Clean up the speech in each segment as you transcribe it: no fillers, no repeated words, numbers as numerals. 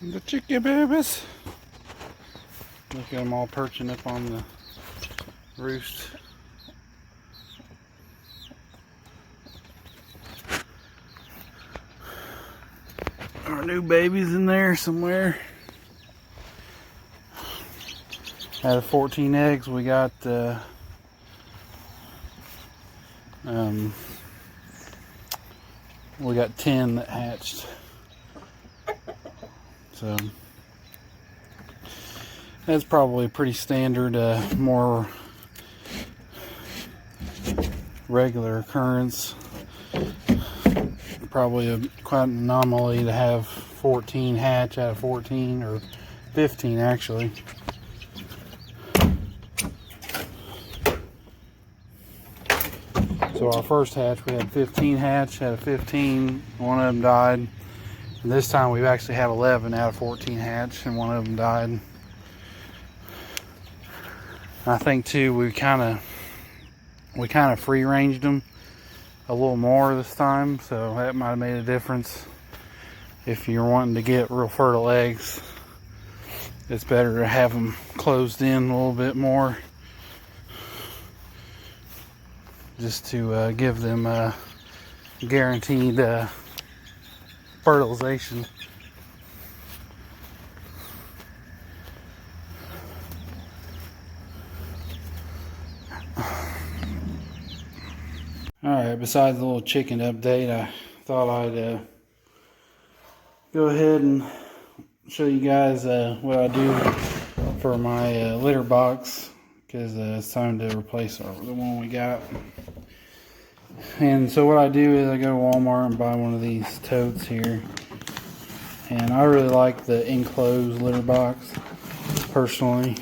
The chicken babies. Look at them all perching up on the roost. Our new babies in there somewhere. Out of 14 eggs, we got we got 10 that hatched. So that's probably a pretty standard, more regular occurrence. Probably quite an anomaly to have 14 hatch out of 14, or 15 actually. So our first hatch, we had 15 hatch out of 15. One of them died. And this time we've actually had 11 out of 14 hatch, and one of them died. And I think too, we kind of free ranged them a little more this time, so that might have made a difference. If you're wanting to get real fertile eggs, it's better to have them closed in a little bit more, just to give them guaranteed fertilization. Alright, besides the little chicken update, I thought I'd go ahead and show you guys what I do for my litter box, because it's time to replace the one we got. And so what I do is I go to Walmart and buy one of these totes here, and I really like the enclosed litter box personally.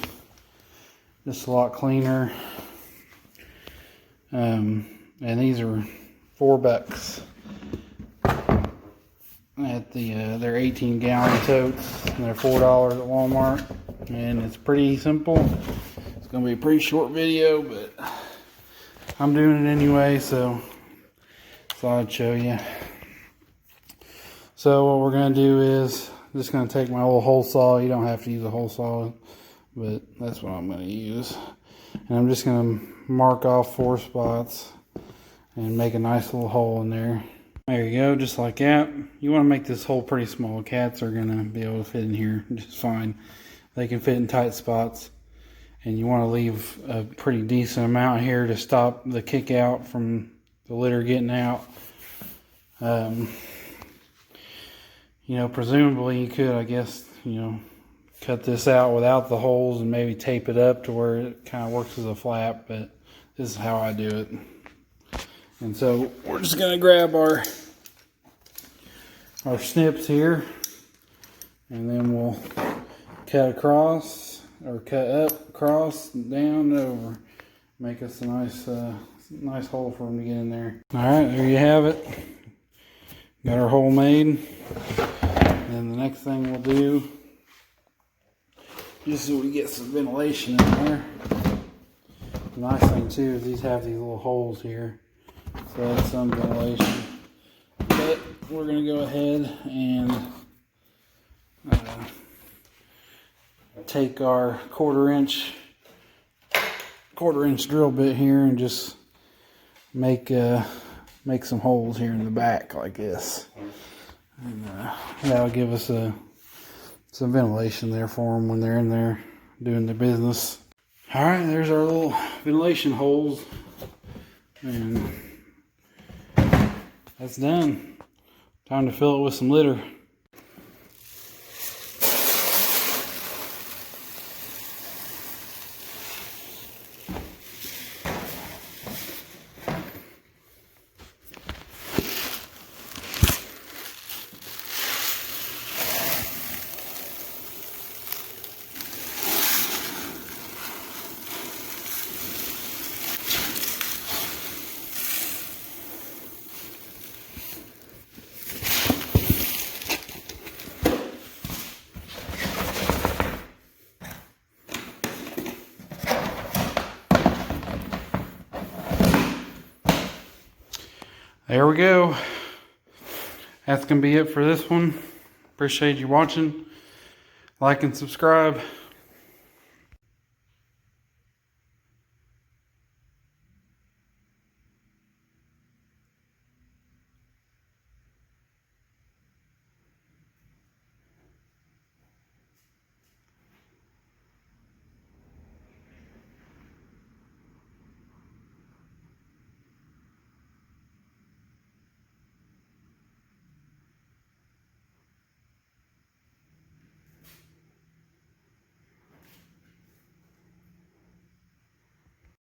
Just a lot cleaner. And these are $4 at they're 18-gallon totes, and they're $4 at Walmart. And it's pretty simple. It's gonna be a pretty short video, but I'm doing it anyway, so thought I'd show you. So what we're gonna do is I'm just gonna take my little hole saw. You don't have to use a hole saw, but that's what I'm gonna use. And I'm just gonna mark off 4 spots and make a nice little hole in there. There you go, just like that. You want to make this hole pretty small. Cats are gonna be able to fit in here just fine. They can fit in tight spots, and you want to leave a pretty decent amount here to stop the kick out from the litter getting out. You know, presumably you could, I guess, you know, cut this out without the holes and maybe tape it up to where it kind of works as a flap, but this is how I do it. And so we're just gonna grab our snips here, and then we'll cut across, or cut up, across, down, over. Make us a nice hole for them to get in there. All right, there you have it. Got our hole made. And the next thing we'll do, just so we get some ventilation in there. The nice thing too is these have these little holes here, so that's some ventilation. But we're gonna go ahead and take our quarter inch drill bit here and just make some holes here in the back like this, and that'll give us some ventilation there for them when they're in there doing their business. All right, there's our little ventilation holes, and that's done. Time to fill it with some litter. There we go. That's going to be it for this one. Appreciate you watching. like and subscribe.